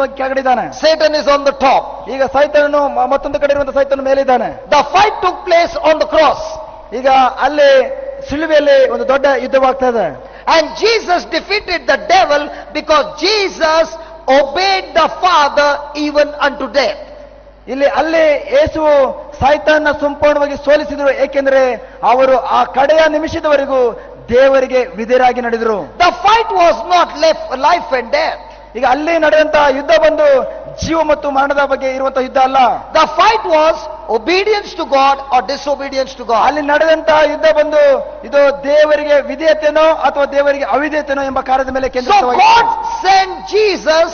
ಸಂಪೂರ್ಣವಾಗಿ ಕೆಳಗಡಿದ್ದಾನೆ. Satan is on the top. ಈಗ ಸೈತಾನನು ಮತ್ತೊಂದು ಕಡೆ ಇರುವಂತಹ ಸೈತಾನ ಮೇಲಿದ್ದಾನೆ. The fight took place on the cross. ಈಗ ಅಲ್ಲಿ ಶಿಲುಬೆಯಲ್ಲಿ ಒಂದು ದೊಡ್ಡ ಯುದ್ಧವಾಗ್ತಾ ಇದೆ. And Jesus defeated the devil because Jesus obeyed the Father even unto death. ಅಲ್ಲಿ ಯೇಸು ಸೈತಾನನ ಸಂಪೂರ್ಣವಾಗಿ ಸೋಲಿಸಿದರು. ಏಕೆಂದರೆ ಅವರು ಆ ಕಡೆಯ ನಿಮಿಷದವರೆಗೂ ದೇವರಿಗೆ ವಿಧೇಯರಾಗಿ ನಡೆದರು. The fight was not life and death. ಈಗ ಅಲ್ಲಿ ನಡೆದಂತಹ ಯುದ್ಧ ಬಂದು ಜೀವ ಮತ್ತು ಮರಣದ ಬಗ್ಗೆ ಇರುವಂತಹ ಯುದ್ಧ ಅಲ್ಲ. The fight was obedience to God or disobedience to God. ಅಲ್ಲಿ ನಡೆದಂತಹ ಯುದ್ಧ ಬಂದು ಇದು ದೇವರಿಗೆ ವಿಧೇಯತೆನೋ ಅಥವಾ ದೇವರಿಗೆ ಅವಿಧೇಯತೆನೋ ಎಂಬ ಕಾರ್ಯದ ಮೇಲೆ So ಕೇಂದ್ರೀಕೃತವಾಗಿದೆ. God sent Jesus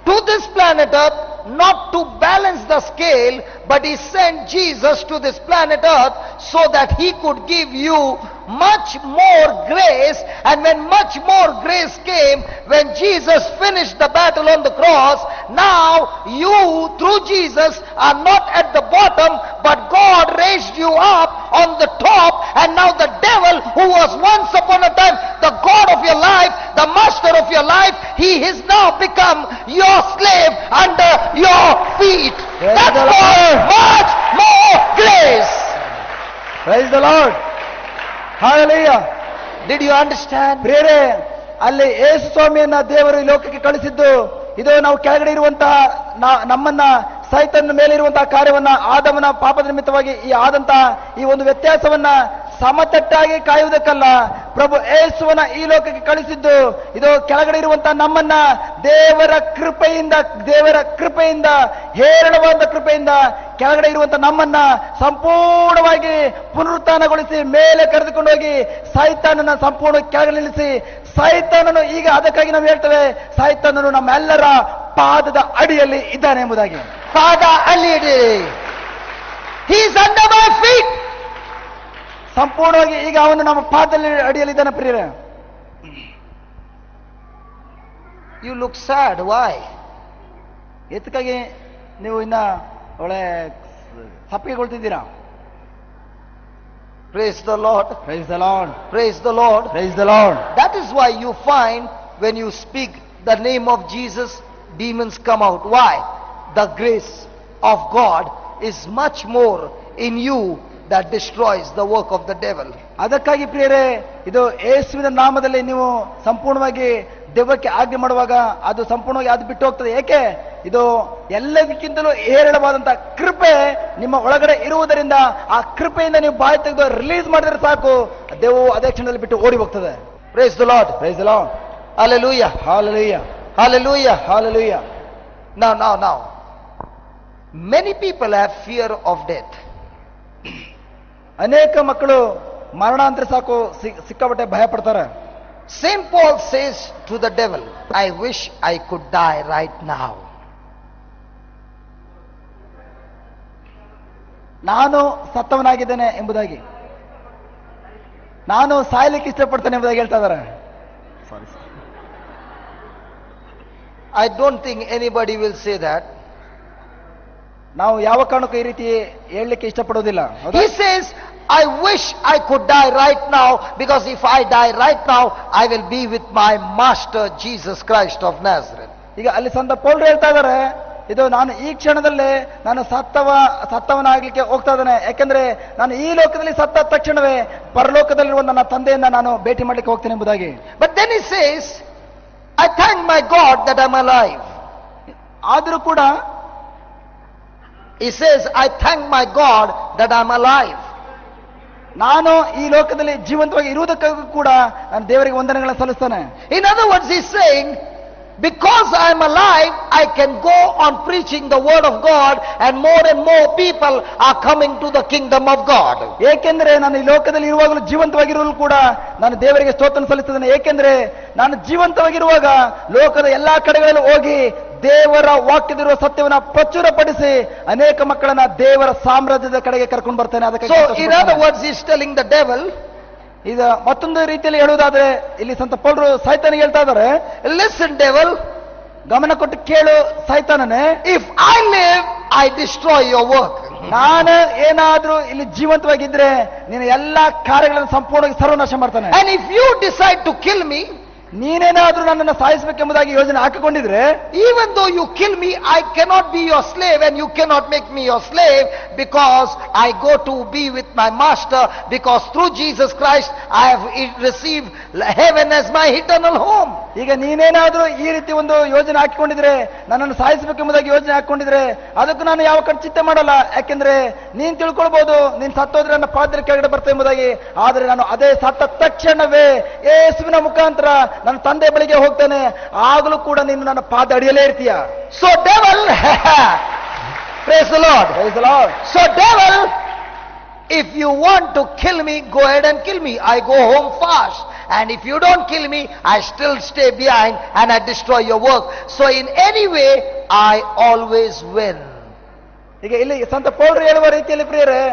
to this planet Earth not to balance the scale, but he sent Jesus to this planet Earth so that he could give you much more grace. And when much more grace came, when Jesus finished the battle on the cross, now you through Jesus are not at the bottom, but God raised you up on the top. And now the devil, who was once upon a time the God of your life, the master of your life, he has now become your slave under your feet. Praise That's the for Lord. much more grace. Praise the Lord. Hallelujah. Did you understand? ಪ್ರಿಯರೇ, ಅಲ್ಲಿ ಯೇಸು ಸ್ವಾಮಿಯನ್ನ ದೇವರು ಈ ಲೋಕಕ್ಕೆ ಕಳಿಸಿದ್ದು ಇದು ನಾವು ಕೆಳಗಡೆ ಇರುವಂತಹ ನಮ್ಮನ್ನ ಸೈತನ ಮೇಲೆ ಇರುವಂತಹ ಕಾರ್ಯವನ್ನ ಆದಮನ ಪಾಪದ ನಿಮಿತ್ತವಾಗಿ ಆದಂತಹ ಈ ಒಂದು ವ್ಯತ್ಯಾಸವನ್ನ ಸಮತಟ್ಟಾಗಿ ಕಾಯುವುದಕ್ಕಲ್ಲ, ಪ್ರಭು ಯೇಸುವನ ಈ ಲೋಕಕ್ಕೆ ಕಳಿಸಿದ್ದು ಇದು ಕೆಳಗಡೆ ಇರುವಂತಹ ನಮ್ಮನ್ನ ದೇವರ ಕೃಪೆಯಿಂದ ಹೇರಳವಾದ ಕೃಪೆಯಿಂದ ಕೆಳಗಡೆ ಇರುವಂತಹ ನಮ್ಮನ್ನ ಸಂಪೂರ್ಣವಾಗಿ ಪುನರುತ್ಥಾನಗೊಳಿಸಿ ಮೇಲೆ ಕರೆದುಕೊಂಡು ಹೋಗಿ ಸೈತಾನನ ಸಂಪೂರ್ಣ ಕೆಳಗೆ ನಿಲ್ಲಿಸಿ, ಸೈತಾನನು ಈಗ ಅದಕ್ಕಾಗಿ ನಾವು ಹೇಳ್ತೇವೆ ಸೈತಾನನು ನಮ್ಮೆಲ್ಲರ ಪಾದದ ಅಡಿಯಲ್ಲಿ ಇದ್ದಾನೆ ಎಂಬುದಾಗಿ. Father, he is under my feet. ಸಂಪೂರ್ಣವಾಗಿ ಈಗ ಅವನು ನಮ್ಮ ಪಾದದಲ್ಲಿ ಅಡಿಯಲ್ಲಿ ಇದ್ದಾನೆ. ಪ್ರಿಯರೇ, You look sad. Why? ಎತ್ತಕ್ಕಾಗಿ ನೀವು ಇನ್ನ ಒಳ್ಳೆ ಸಪ್ಪಿಗೆಗೊಳ್ತಿದ್ದೀರಾ? Praise the Lord. Praise the Lord. Praise the Lord. Praise the Lord. That is why you find when you speak the name of Jesus, demons come out. Why? The grace of God is much more in you that destroys the work of the devil. ಅದಕ್ಕಾಗಿ ಪ್ರಿಯರೇ, ಇದು ಯೇಸುವಿನ ನಾಮದಲ್ಲಿ ನೀವು ಸಂಪೂರ್ಣವಾಗಿ ದೆವ್ವಕ್ಕೆ ಆಜ್ಞೆ ಮಾಡುವಾಗ ಅದು ಸಂಪೂರ್ಣವಾಗಿ ಅದು ಬಿಟ್ಟು ಹೋಗ್ತದೆ. ಏಕೆ? ಇದು ಎಲ್ಲದಕ್ಕಿಂತಲೂ ಹೇರಳವಾದಂತಹ ಕೃಪೆ ನಿಮ್ಮ ಒಳಗಡೆ ಇರುವುದರಿಂದ ಆ ಕೃಪೆಯಿಂದ ನೀವು ಬಾಯಿ ತೆಗೆದು ರಿಲೀಸ್ ಮಾಡಿದ್ರೆ ಸಾಕು, ದೆವ್ವವು ಅದೇ ಕ್ಷಣದಲ್ಲಿ ಬಿಟ್ಟು ಓಡಿ ಹೋಗ್ತದೆ. Praise the Lord. Praise the Lord. Hallelujah. Hallelujah. Hallelujah. Hallelujah. Now. Many people have fear of death. ಅನೇಕ ಮಕ್ಕಳು ಮರಣ ಅಂದ್ರೆ ಸಾಕು ಸಿಕ್ಕಾಪಟ್ಟೆ ಭಯ ಪಡ್ತಾರೆ. Saint Paul says to the devil, I wish I could die right now. ನಾನು ಸತ್ತವನಾಗಿದ್ದೇನೆ ಎಂಬುದಾಗಿ, ನಾನು ಸಾಯ್ಲಿಕ್ಕೆ ಇಷ್ಟಪಡ್ತೇನೆ ಎಂಬುದಾಗಿ ಹೇಳ್ತಾ ಇದ್ದಾರೆ. I don't think anybody will say that. ನಾವು ಯಾವ ಕಾರಣಕ್ಕೂ ಈ ರೀತಿ ಹೇಳಲಿಕ್ಕೆ ಇಷ್ಟಪಡೋದಿಲ್ಲ. He says, I wish I could die right now, because if I die right now, I will be with my master Jesus Christ of Nazareth. ಈಗ ಅಲ್ಲಿ ಸಂತ ಪೌಲರು ಹೇಳ್ತಾ ಇದ್ದಾರೆ, ಇದು ನಾನು ಈ ಕ್ಷಣದಲ್ಲೇ ನಾನು ಸತ್ತವನಾಗ್ಲಿಕ್ಕೆ ಹೋಗ್ತಾ ಇದ್ದೇನೆ. ಯಾಕಂದ್ರೆ ನಾನು ಈ ಲೋಕದಲ್ಲಿ ಸತ್ತ ತಕ್ಷಣವೇ ಪರಲೋಕದಲ್ಲಿರುವ ನನ್ನ ತಂದೆಯನ್ನ ನಾನು ಭೇಟಿ ಮಾಡ್ಲಿಕ್ಕೆ ಹೋಗ್ತೇನೆ ಎಂಬುದಾಗಿ. But then he says, I thank my God that I'm alive. ಆದರೂ ಕೂಡ he says, I thank my God that I'm alive. ನಾನು ಈ ಲೋಕದಲ್ಲಿ ಜೀವಂತವಾಗಿ ಇರುವುದಕ್ಕಾಗಿ ಕೂಡ ನಾನು ದೇವರಿಗೆ ವಂದನೆಗಳನ್ನು ಸಲ್ಲಿಸ್ತೇನೆ. In other words, he's saying, because I'm alive, I can go on preaching the word of God, and more people are coming to the kingdom of God. ಏಕೆಂದ್ರೆ ನಾನು ಈ ಲೋಕದಲ್ಲಿ ಇರುವಾಗಲೂ ಜೀವಂತವಾಗಿರುವಾಗಲೂ ಕೂಡ ನಾನು ದೇವರಿಗೆ ಸ್ತೋತ್ರ ಸಲ್ಲಿಸ್ತೇನೆ. ಏಕೆಂದ್ರೆ ನಾನು ಜೀವಂತವಾಗಿರುವಾಗ ಲೋಕದ ಎಲ್ಲಾ ಕಡೆಗಳಲ್ಲಿ ಹೋಗಿ ದೇವರ ವಾಕ್ಯದಿರುವ ಸತ್ಯವನ್ನ ಪ್ರಚುರಪಡಿಸಿ ಅನೇಕ ಮಕ್ಕಳನ್ನ ದೇವರ ಸಾಮ್ರಾಜ್ಯದ ಕಡೆಗೆ ಕರ್ಕೊಂಡು ಬರ್ತೇನೆ. ಅದಕ್ಕೆ So in other words, he's telling the devil, ಈಗ ಮತ್ತೊಂದು ರೀತಿಯಲ್ಲಿ ಹೇಳುವುದಾದ್ರೆ ಇಲ್ಲಿ ಸಂತ ಪೌಲರು ಸೈತಾನಿಗೆ ಹೇಳ್ತಾ ಇದ್ದಾರೆ, listen devil, ಗಮನ ಕೊಟ್ಟು ಕೇಳು ಸೈತಾನನೇ, if I live, I destroy your work. ನಾನು ಏನಾದ್ರೂ ಇಲ್ಲಿ ಜೀವಂತವಾಗಿದ್ರೆ ನಿನ್ನ ಎಲ್ಲಾ ಕಾರ್ಯಗಳನ್ನು ಸಂಪೂರ್ಣವಾಗಿ ಸರ್ವನಾಶ ಮಾಡ್ತಾನೆ. And if you decide to kill me, ನೀನೇನಾದ್ರೂ ನನ್ನನ್ನು ಸಾಯಿಸಬೇಕೆಂಬುದಾಗಿ ಯೋಜನೆ ಹಾಕಿಕೊಂಡಿದ್ರೆ, even though you kill me, I cannot be your slave and you cannot make me your slave, because I go to be with my master, because through Jesus Christ I have received heaven as my eternal home. ಈಗ ನೀನೇನಾದ್ರೂ ಈ ರೀತಿ ಒಂದು ಯೋಜನೆ ಹಾಕಿಕೊಂಡಿದ್ರೆ, ನನ್ನನ್ನು ಸಾಯಿಸಬೇಕೆಂಬುದಾಗಿ ಯೋಜನೆ ಹಾಕಿಕೊಂಡಿದ್ರೆ, ಅದಕ್ಕೂ ನಾನು ಯಾವ ಕಡೆ ಚಿಂತೆ ಮಾಡಲ್ಲ. ಯಾಕೆಂದ್ರೆ ನೀನ್ ತಿಳ್ಕೊಳ್ಬಹುದು, ನೀನ್ ಸತ್ತೋದ್ರೆ ನನ್ನ ಪಾದದ ಕೆಳಗಡೆ ಬರ್ತಾ ಎಂಬುದಾಗಿ. ಆದ್ರೆ ನಾನು ಅದೇ ಸತ್ತ ತಕ್ಷಣವೇ ಯೇಸುವಿನ ಮುಖಾಂತರ ನನ್ನ ತಂದೆ ಬಳಿಗೆ ಹೋಗ್ತೇನೆ. ಆಗಲೂ ಕೂಡ ನೀನು ನನ್ನ ಪಾದ ಅಡಿಯಲೇ ಇರ್ತೀಯ. So devil, praise the Lord. Praise the Lord. So devil, if you want to kill me, go ahead and kill me. I go home fast. And if you don't kill me, I still stay behind and I destroy your work. So in any way, I always win. ಈಗ ಇಲ್ಲಿ ಸಂತ ಪೌಲರು ಹೇಳುವ ರೀತಿಯಲ್ಲಿ ಪ್ರಿಯರೇ,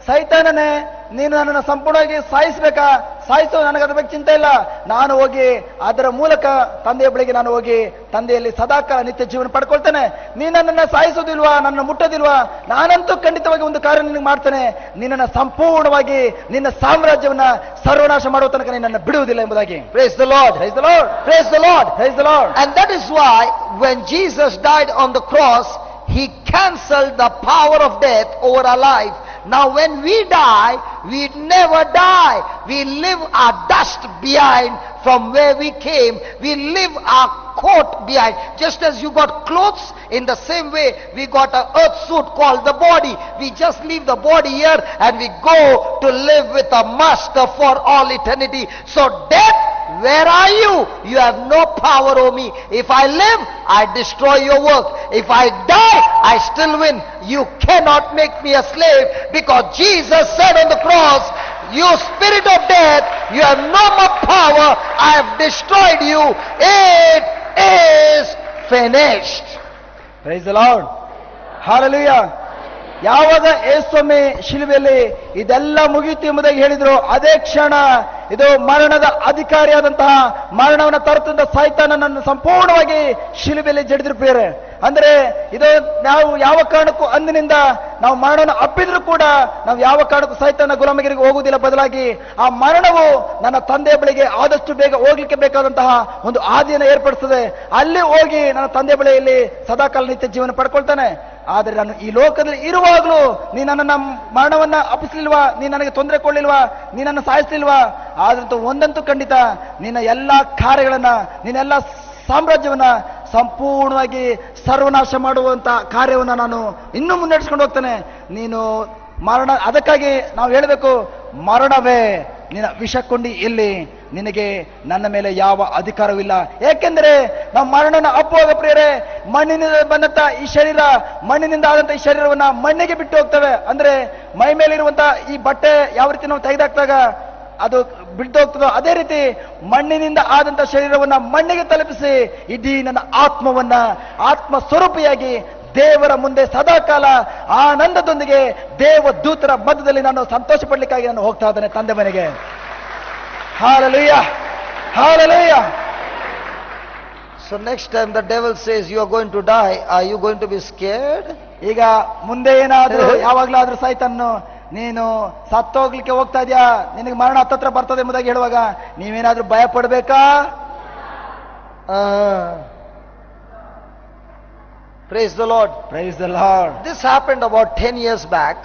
ಸೈತಾನನೇ ನೀನು ನನ್ನನ್ನು ಸಂಪೂರ್ಣವಾಗಿ ಸಾಯಿಸಬೇಕಾ? ಸಾಯಿಸೋ, ನನಗೆ ಅದ್ರ ಬಗ್ಗೆ ಚಿಂತೆ ಇಲ್ಲ. ನಾನು ಹೋಗಿ ಅದರ ಮೂಲಕ ತಂದೆಯ ಬಳಿಗೆ ನಾನು ಹೋಗಿ ತಂದೆಯಲ್ಲಿ ಸದಾಕಾಲ ನಿತ್ಯ ಜೀವನ ಪಡ್ಕೊಳ್ತೇನೆ. ನೀನು ನನ್ನನ್ನು ಸಾಯಿಸೋದಿಲ್ವಾ, ನನ್ನ ಮುಟ್ಟೋದಿಲ್ವಾ? ನಾನಂತೂ ಖಂಡಿತವಾಗಿ ಒಂದು ಕಾರ್ಯ ನಿನಗೆ ಮಾಡ್ತೇನೆ. ನಿನ್ನನ್ನು ಸಂಪೂರ್ಣವಾಗಿ ನಿನ್ನ ಸಾಮ್ರಾಜ್ಯವನ್ನ ಸರ್ವನಾಶ ಮಾಡುವ ತನಕ ನಿನ್ನನ್ನು ಬಿಡುವುದಿಲ್ಲ ಎಂಬುದಾಗಿ. Praise the Lord. Praise the Lord. Praise the Lord. Praise the Lord. And that is why when Jesus died on the cross, he cancelled the power of death over our life. Now when we die, we never die. We leave our dust behind from where we came. We leave our coat behind. Just as you got clothes, in the same way we got an earth suit called the body. We just leave the body here and we go to live with a master for all eternity. So death, where are you? You have no power over me. If I live, I destroy your work. If I die, I still win. You cannot make me a slave, because Jesus said on the cross, you spirit of death, you have no more power. I have destroyed you. It is finished. Praise the Lord. Hallelujah. ಯಾವಾಗ ಯೇಸುಸ್ವಾಮಿ ಶಿಲುಬೆಯಲ್ಲಿ ಇದೆಲ್ಲ ಮುಗಿಯಿತು ಎಂಬುದಾಗಿ ಹೇಳಿದ್ರು, ಅದೇ ಕ್ಷಣ ಇದು ಮರಣದ ಅಧಿಕಾರಿಯಾದಂತಹ ಮರಣವನ್ನು ತರುತ್ತಿದ್ದ ಸೈತಾನನನ್ನು ಸಂಪೂರ್ಣವಾಗಿ ಶಿಲುಬೆಯಲ್ಲಿ ಜಡಿದ್ರು ಪ್ರಿಯರೇ. ಅಂದ್ರೆ ಇದು ನಾವು ಯಾವ ಕಾರಣಕ್ಕೂ ಅಂದಿನಿಂದ ನಾವು ಮರಣವನ್ನು ಅಪ್ಪಿದ್ರು ಕೂಡ ನಾವು ಯಾವ ಕಾರಣಕ್ಕೂ ಸೈತಾನ ಗುಲಾಮಗಿರಿಗೆ ಹೋಗುವುದಿಲ್ಲ. ಬದಲಾಗಿ ಆ ಮರಣವು ನನ್ನ ತಂದೆಯ ಬಳಿಗೆ ಆದಷ್ಟು ಬೇಗ ಹೋಗ್ಲಿಕ್ಕೆ ಬೇಕಾದಂತಹ ಒಂದು ಹಾದಿಯನ್ನು ಏರ್ಪಡಿಸ್ತದೆ. ಅಲ್ಲಿ ಹೋಗಿ ನನ್ನ ತಂದೆಯ ಬಳಿಯಲ್ಲಿ ಸದಾಕಾಲ ನಿತ್ಯ ಜೀವನ ಪಡ್ಕೊಳ್ತಾನೆ. ಆದರೆ ನಾನು ಈ ಲೋಕದಲ್ಲಿ ಇರುವಾಗಲೂ ನೀ ನನ್ನ ಮರಣವನ್ನ ಅಪ್ಪಿಸಲಿಲ್ವಾ, ನೀ ನನಗೆ ತೊಂದರೆ ಕೊಡ್ಲಿಲ್ವಾ, ನೀ ನನ್ನ ಸಾಯಿಸಲಿಲ್ವಾ? ಆದ್ರಂತೂ ಒಂದಂತೂ ಖಂಡಿತ, ನಿನ್ನ ಎಲ್ಲಾ ಕಾರ್ಯಗಳನ್ನ, ನಿನ್ನೆಲ್ಲ ಸಾಮ್ರಾಜ್ಯವನ್ನ ಸಂಪೂರ್ಣವಾಗಿ ಸರ್ವನಾಶ ಮಾಡುವಂತ ಕಾರ್ಯವನ್ನ ನಾನು ಇನ್ನೂ ಮುನ್ನಡೆಸ್ಕೊಂಡು ಹೋಗ್ತೇನೆ. ನೀನು ಮರಣ, ಅದಕ್ಕಾಗಿ ನಾವು ಹೇಳಬೇಕು, ಮರಣವೇ ನಿನ್ನ ವಿಷಕೊಂಡಿ ಎಲ್ಲಿ, ನಿನಗೆ ನನ್ನ ಮೇಲೆ ಯಾವ ಅಧಿಕಾರವಿಲ್ಲ. ಏಕೆಂದರೆ ನಾವು ಮರಣನ ಅಪ್ಪುವಾಗ ಪ್ರಿಯರೇ, ಮಣ್ಣಿನಿಂದ ಬಂದಂತ ಈ ಶರೀರ, ಮಣ್ಣಿನಿಂದ ಆದಂತ ಈ ಶರೀರವನ್ನ ಮಣ್ಣಿಗೆ ಬಿಟ್ಟು ಹೋಗ್ತವೆ. ಅಂದ್ರೆ ಮೈ ಮೇಲಿರುವಂತ ಈ ಬಟ್ಟೆ ಯಾವ ರೀತಿ ನಾವು ತೆಗೆದಾಕ್ದಾಗ ಅದು ಬಿಟ್ಟು ಹೋಗ್ತದೋ, ಅದೇ ರೀತಿ ಮಣ್ಣಿನಿಂದ ಆದಂತ ಶರೀರವನ್ನ ಮಣ್ಣಿಗೆ ತಲುಪಿಸಿ ಇಡೀ ನನ್ನ ಆತ್ಮವನ್ನ ಆತ್ಮ ಸ್ವರೂಪಿಯಾಗಿ ದೇವರ ಮುಂದೆ ಸದಾಕಾಲ ಆನಂದದೊಂದಿಗೆ ದೇವದೂತರ ಮಧ್ಯದಲ್ಲಿ ನಾನು ಸಂತೋಷ ಪಡ್ಲಿಕ್ಕಾಗಿ ನಾನು ಹೋಗ್ತಾ ಇದ್ದೇನೆ ತಂದೆ ಮನೆಗೆ. Hallelujah. Hallelujah. So next time the devil says you are going to die, are you going to be scared? ಈಗ ಮುಂದೆ ಏನಾದ್ರೂ ಯಾವಾಗ್ಲಾದ್ರೂ ಸೈತಾನು ನೀನು ಸತ್ತೋಗ್ಲಿಕ್ಕೆ ಹೋಗ್ತಾ ಇದೆಯಾ, ನಿನಗೆ ಮರಣ ಹತ್ತತ್ರ ಬರ್ತದೆ ಎಂಬುದಾಗಿ ಹೇಳುವಾಗ ನೀವೇನಾದ್ರೂ ಭಯ ಪಡ್ಬೇಕಾ? Praise the Lord. Praise the Lord. This happened about 10 years back.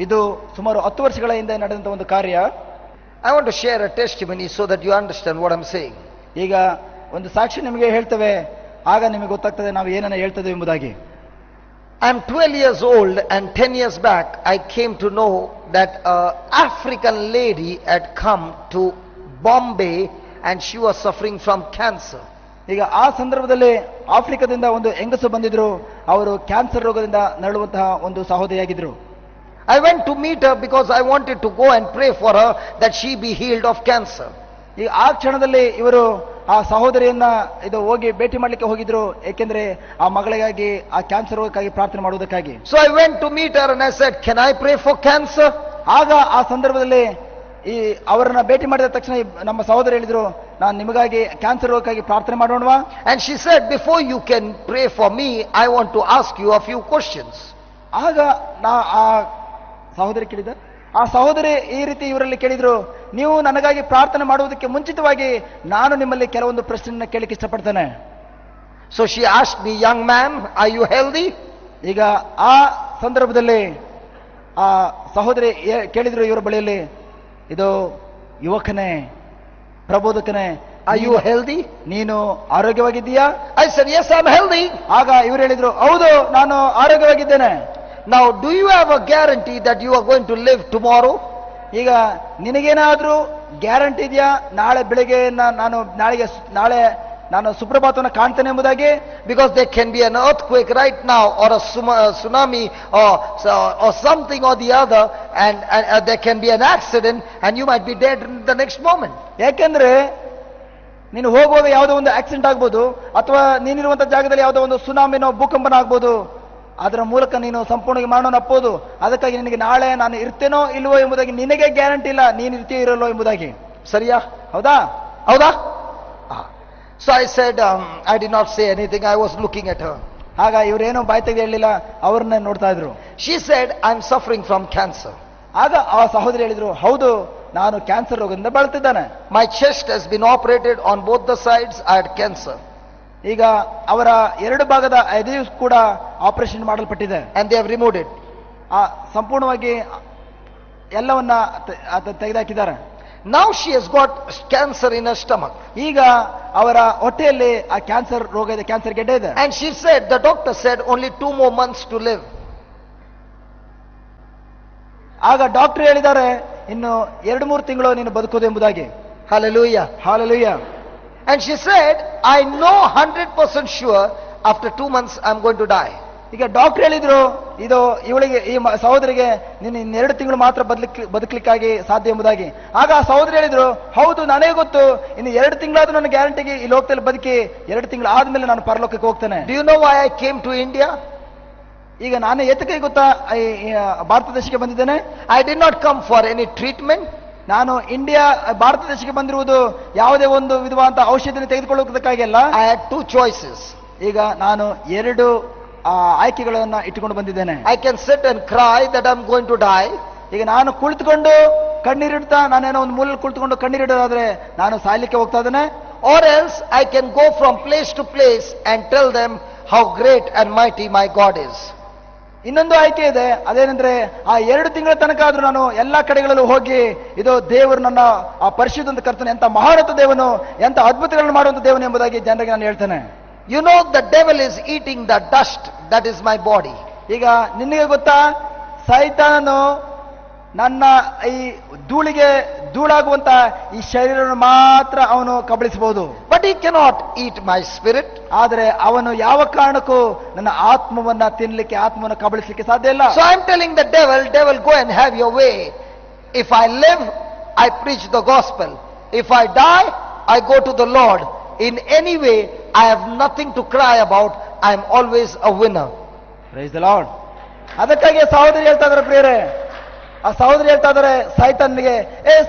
ಇದು ಸುಮಾರು 10 ವರ್ಷಗಳ ಹಿಂದೆ ನಡೆದಂತ ಒಂದು ಕಾರ್ಯ. I want to share a testimony so that you understand what I'm saying. ಈಗ ಒಂದು ಸಾಕ್ಷಿ ನಿಮಗೆ ಹೇಳ್ತೇವೆ, ಆಗ ನಿಮಗೆ ಗೊತ್ತಾಗ್ತದೆ ನಾವು ಏನನ್ನ ಹೇಳ್ತೇವೆ ಎಂಬುದಾಗಿ. I'm 12 years old and 10 years back I came to know that an African lady had come to Bombay and she was suffering from cancer. ಈಗ ಆ ಸಂದರ್ಭದಲ್ಲಿ ಆಫ್ರಿಕಾದಿಂದ ಒಂದು ಹೆಂಗಸು ಬಂದಿದ್ರು. ಅವರು ಕ್ಯಾನ್ಸರ್ ರೋಗದಿಂದ ನರಳುವಂತಹ ಒಂದು ಸಹೋದರಿಯಾಗಿದ್ರು. I went to meet her because I wanted to go and pray for her that she be healed of cancer. ಈ ಆ ಕ್ಷಣದಲ್ಲಿ ಇವರು ಆ ಸಹೋದರಿಯನ್ನ ಇದು ಹೋಗಿ ಭೇಟಿ ಮಾಡ್ಲಿಕ್ಕೆ ಹೋಗಿದ್ರು, ಏಕೆಂದ್ರೆ ಆ ಮಗಳಿಗಾಗಿ ಆ ಕ್ಯಾನ್ಸರ್ ರೋಗಕ್ಕಾಗಿ ಪ್ರಾರ್ಥನೆ ಮಾಡುವುದಕ್ಕಾಗಿ. So I went to meet her and I said, can I pray for cancer? ಆಗ ಆ ಸಂದರ್ಭದಲ್ಲಿ ಈ ಅವರನ್ನ ಭೇಟಿ ಮಾಡಿದ ತಕ್ಷಣ ನಮ್ಮ ಸಹೋದರಿ ಹೇಳಿದ್ರು, ನಾನು ನಿಮಗಾಗಿ ಕ್ಯಾನ್ಸರ್ ರೋಗಕ್ಕಾಗಿ ಪ್ರಾರ್ಥನೆ ಮಾಡೋಣವಾ? And she said, before you can pray for me, I want to ask you a few questions. ಆಗ ನಾ ಆ ಸಹೋದರಿ ಕೇಳಿದ, ಆ ಸಹೋದರಿ ಈ ರೀತಿ ಇವರಲ್ಲಿ ಕೇಳಿದ್ರು, ನೀವು ನನಗಾಗಿ ಪ್ರಾರ್ಥನೆ ಮಾಡುವುದಕ್ಕೆ ಮುಂಚಿತವಾಗಿ ನಾನು ನಿಮ್ಮಲ್ಲಿ ಕೆಲವೊಂದು ಪ್ರಶ್ನೆಯನ್ನ ಕೇಳಲಿಕ್ಕೆ ಇಷ್ಟಪಡ್ತೇನೆ. So she asked me, young man, are you healthy? ಈಗ ಆ ಸಂದರ್ಭದಲ್ಲಿ ಆ ಸಹೋದರಿ ಕೇಳಿದ್ರು ಇವರ ಬಳಿಯಲ್ಲಿ, ಇದು ಯುವಕನೇ, ಪ್ರಬೋಧಕನೇ, Are you healthy? ನೀನು ಆರೋಗ್ಯವಾಗಿದ್ದೀಯಾ? I said, yes, I'm healthy. ಆಗ ಇವರು ಹೇಳಿದ್ರು, ಹೌದು, ನಾನು ಆರೋಗ್ಯವಾಗಿದ್ದೇನೆ. Now, do you have a guarantee that you are going to live tomorrow? ಈಗ ನಿನಗೇನಾದ್ರೂ ಗ್ಯಾರಂಟಿ ಇದೆಯಾ ನಾಳೆ ಬೆಳಿಗ್ಗೆ ನಾಳೆ ನಾನು ಸುಪ್ರಭಾತವನ್ನು ಕಾಣ್ತೇನೆ ಎಂಬುದಾಗಿ? Because there can be an earthquake right now, or a tsunami, or something or the other, and there can be an accident, and you might be dead in the next moment. ಯಾಕೆಂದ್ರೆ ನೀನು ಹೋಗುವಾಗ ಯಾವುದೋ ಒಂದು accident ಆಗ್ಬೋದು, ಅಥವಾ ನೀನಿರುವಂತ ಜಾಗದಲ್ಲಿ ಯಾವುದೋ ಒಂದು ಸುನಾಮಿನೋ ಭೂಕಂಪನ ಆಗ್ಬೋದು. ಅದರ ಮೂಲಕ ನೀನು ಸಂಪೂರ್ಣವಾಗಿ ಮರಣವನ್ನು ಅಪ್ಪೋದು. ಅದಕ್ಕಾಗಿ ನಿನಗೆ ನಾಳೆ ನಾನು ಇರ್ತೇನೋ ಇಲ್ವೋ ಎಂಬುದಾಗಿ ನಿನಗೆ ಗ್ಯಾರಂಟಿ ಇಲ್ಲ, ನೀನು ಇರ್ತೀಯೋ ಇರಲ್ಲೋ ಎಂಬುದಾಗಿ. ಸರಿಯಾ? ಹೌದಾ? ಹೌದಾ? So I said, I did not say anything. I was looking at her. ಆಗ ಇವರೇನೋ ಬಾಯಿ ತೆಗೆದು ಹೇಳಲಿಲ್ಲ, ಅವ್ರನ್ನ ನೋಡ್ತಾ ಇದ್ರು. She said, I'm suffering from cancer. ಆಗ ಆ ಸಹೋದರಿ ಹೇಳಿದ್ರು, ಹೌದು, ನಾನು ಕ್ಯಾನ್ಸರ್ ರೋಗದಿಂದ ಬಳಲ್ತಿದ್ದಾನೆ. My chest has been operated on both the sides. I had cancer. ಈಗ ಅವರ ಎರಡು ಭಾಗದ ಎದೆಯು ಕೂಡ ಆಪರೇಷನ್ ಮಾಡಲ್ಪಟ್ಟಿದೆ. And they have removed it. ಸಂಪೂರ್ಣವಾಗಿ ಎಲ್ಲವನ್ನ ತೆಗೆದುಹಾಕಿದ್ದಾರೆ. Now she has got cancer in her stomach. ಈಗ ಅವರ ಹೊಟ್ಟೆಯಲ್ಲಿ ಆ ಕ್ಯಾನ್ಸರ್ ರೋಗ ಇದೆ, ಕ್ಯಾನ್ಸರ್ ಗೆಡ್ಡೆ ಇದೆ. And she said, the doctor said, only 2 more months to live. ಆಗ ಡಾಕ್ಟರ್ ಹೇಳಿದ್ದಾರೆ, ಇನ್ನು 2-3 ತಿಂಗಳು ನೀನು ಬದುಕೋದು ಎಂಬುದಾಗಿ. Hallelujah. Hallelujah. And she said, I know 100% sure after 2 months I'm going to die. ಈಗ ಡಾಕ್ಟರ್ ಹೇಳಿದ್ರು, ಇದು ಇವಳಿಗೆ, ಈ ಸಹೋದರಿಗೆ ನೀನು 2 ತಿಂಗಳು ಮಾತ್ರ ಬದುಕಲಿಕ್ಕಾಗಿ ಸಾಧ್ಯ ಎಂಬುದಾಗಿ. ಆಗ ಆ ಸಹೋದರಿ ಹೇಳಿದ್ರು, ಹೌದು, ನನಗೆ ಗೊತ್ತು, ಇನ್ನು 2 ತಿಂಗಳಾದ್ರೂ ನನ್ನ ಗ್ಯಾರಂಟಿಗೆ ಈ ಲೋಕದಲ್ಲಿ ಬದುಕಿ 2 ತಿಂಗಳು ಆದ್ಮೇಲೆ ನಾನು ಪರಲೋಕಕ್ಕೆ ಹೋಗ್ತೇನೆ. Do you know why I came to India? ಈಗ ನಾನು ಎತ್ತಕ್ಕೆ ಗೊತ್ತಾ ಭಾರತ ದೇಶಕ್ಕೆ ಬಂದಿದ್ದೇನೆ? I did not come for any treatment. ನಾನು ಭಾರತ ದೇಶಕ್ಕೆ ಬಂದಿರುವುದು ಯಾವುದೇ ಒಂದು ವಿಧವಾದ ಔಷಧಿಯನ್ನು ತೆಗೆದುಕೊಳ್ಳುವುದಕ್ಕಾಗಿಲ್ಲ. I had 2 choices. ಈಗ ನಾನು 2 ಆಯ್ಕೆಗಳನ್ನ ಇಟ್ಟುಕೊಂಡು ಬಂದಿದ್ದೇನೆ. I can sit and cry that I'm going to die. ಈಗ ನಾನು ಕುಳಿತುಕೊಂಡು ಕಣ್ಣೀರಿಡ್ತಾ, ನಾನೇನೋ ಒಂದು ಮೂಲೆಯಲ್ಲಿ ಕುಳಿತುಕೊಂಡು ಕಣ್ಣೀರಿಡೋದಾದ್ರೆ ನಾನು ಸಾಯ್ಲಿಕ್ಕೆ ಹೋಗ್ತಾ ಇದ್ದೇನೆ. Or else I can go from place to place and tell them how great and mighty my God is. ಇನ್ನೊಂದು ಆಯ್ಕೆ ಇದೆ, ಅದೇನೆಂದ್ರೆ ಆ 2 ತಿಂಗಳ ತನಕ ಆದ್ರೂ ನಾನು ಎಲ್ಲಾ ಕಡೆಗಳಲ್ಲೂ ಹೋಗಿ, ಇದು ದೇವರು ನನ್ನ ಆ ಪರಿಶುದ್ಧ ಕರ್ತನೆ, ಎಂತ ಮಹಾನತ ದೇವನು, ಎಂತ ಅದ್ಭುತಗಳನ್ನು ಮಾಡುವಂತ ದೇವನು ಎಂಬುದಾಗಿ ಜನರಿಗೆ ನಾನು ಹೇಳ್ತೇನೆ. You know, the devil is eating the dust that is my body. ಈಗ ನಿನಗೆ ಗೊತ್ತಾ, ಸೈತಾನನು ನನ್ನ ಈ ಧೂಳಾಗುವಂತ ಈ ಶರೀರವನ್ನು ಮಾತ್ರ ಅವನು ಕಬಳಿಸಬಹುದು. But he cannot eat my spirit. ಆದರೆ ಅವನು ಯಾವ ಕಾರಣಕ್ಕೂ ನನ್ನ ಆತ್ಮವನ್ನ ತಿನ್ನಲಿಕ್ಕೆ, ಆತ್ಮವನ್ನು ಕಬಳಿಸಲಿಕ್ಕೆ ಸಾಧ್ಯ ಇಲ್ಲ. So I'm telling the devil, go and have your way. If I live, I preach the gospel. If I die, I go to the Lord. In any way, I have nothing to cry about. I am always a winner. Praise the Lord. ಅದಕ್ಕಾಗಿ ಸಹೋದರಿ ಹೇಳ್ತಾ ಇದ್ದಾರೆ, ಪ್ರಿಯರೇ, ಆ ಸಹೋದರಿ ಹೇಳ್ತಾ ಇದ್ದಾರೆ ಸೈತಾನನಿಗೆ,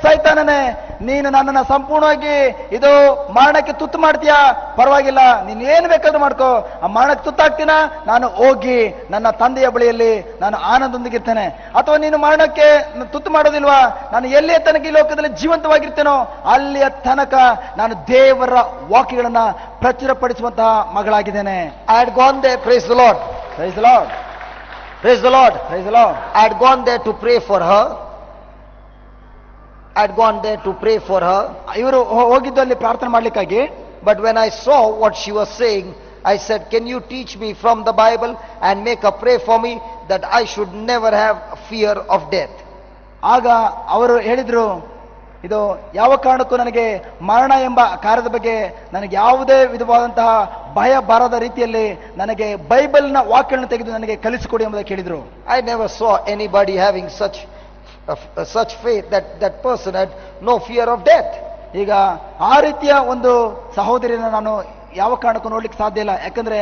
ಸೈತಾನನೇ, ನೀನು ನನ್ನನ್ನು ಸಂಪೂರ್ಣವಾಗಿ ಇದು ಮರಣಕ್ಕೆ ತುತ್ತು ಮಾಡ್ತೀಯಾ, ಪರವಾಗಿಲ್ಲ, ನೀನು ಏನು ಬೇಕಾದ್ರೂ ಮಾಡ್ಕೋ, ಆ ಮರಣಕ್ಕೆ ತುತ್ತಾಗ್ತೀನ, ನಾನು ಹೋಗಿ ನನ್ನ ತಂದೆಯ ಬಳಿಯಲ್ಲಿ ನಾನು ಆನಂದದೊಂದಿಗಿರ್ತೇನೆ. ಅಥವಾ ನೀನು ಮರಣಕ್ಕೆ ತುತ್ತು ಮಾಡೋದಿಲ್ವಾ, ನಾನು ಎಲ್ಲಿಯ ತನಕ ಈ ಲೋಕದಲ್ಲಿ ಜೀವಂತವಾಗಿರ್ತೇನೋ ಅಲ್ಲಿಯ ತನಕ ನಾನು ದೇವರ ವಾಕ್ಯಗಳನ್ನ ಪ್ರಚುರಪಡಿಸುವಂತಹ ಮಗಳಾಗಿದ್ದೇನೆ. I had gone there, praise the Lord. Praise the Lord. Praise the Lord. Praise the Lord. I had gone there to pray for her. I had gone there to pray for her. ಇವರು ಹೋಗಿದ್ದು ಅಲ್ಲಿ ಪ್ರಾರ್ಥನೆ ಮಾಡ್ಲಿಕ್ಕಾಗಿ. But when I saw what she was saying, I said, can you teach me from the Bible and make her pray for me that I should never have fear of death. ಆಗ ಅವರು ಹೇಳಿದ್ರು, ಇದು ಯಾವ ಕಾರಣಕ್ಕೂ ನನಗೆ ಮರಣ ಎಂಬ ಕಾರ್ಯದ ಬಗ್ಗೆ ನನಗೆ ಯಾವುದೇ ವಿಧವಾದಂತಹ ಭಯ ಬಾರದ ರೀತಿಯಲ್ಲಿ ನನಗೆ ಬೈಬಲ್ನ ವಾಕ್ಯಗಳನ್ನು ತೆಗೆದು ನನಗೆ ಕಲಿಸಿಕೊಡಿ ಎಂಬುದಾಗಿ ಕೇಳಿದ್ರು. I never saw anybody having such faith that person had no fear of death. ಈಗ ಆ ರೀತಿಯ ಒಂದು ಸಹೋದರಿಯನ್ನು ನಾನು ಯಾವ ಕಾರಣಕ್ಕೂ ನೋಡ್ಲಿಕ್ಕೆ ಸಾಧ್ಯ ಇಲ್ಲ. ಯಾಕಂದ್ರೆ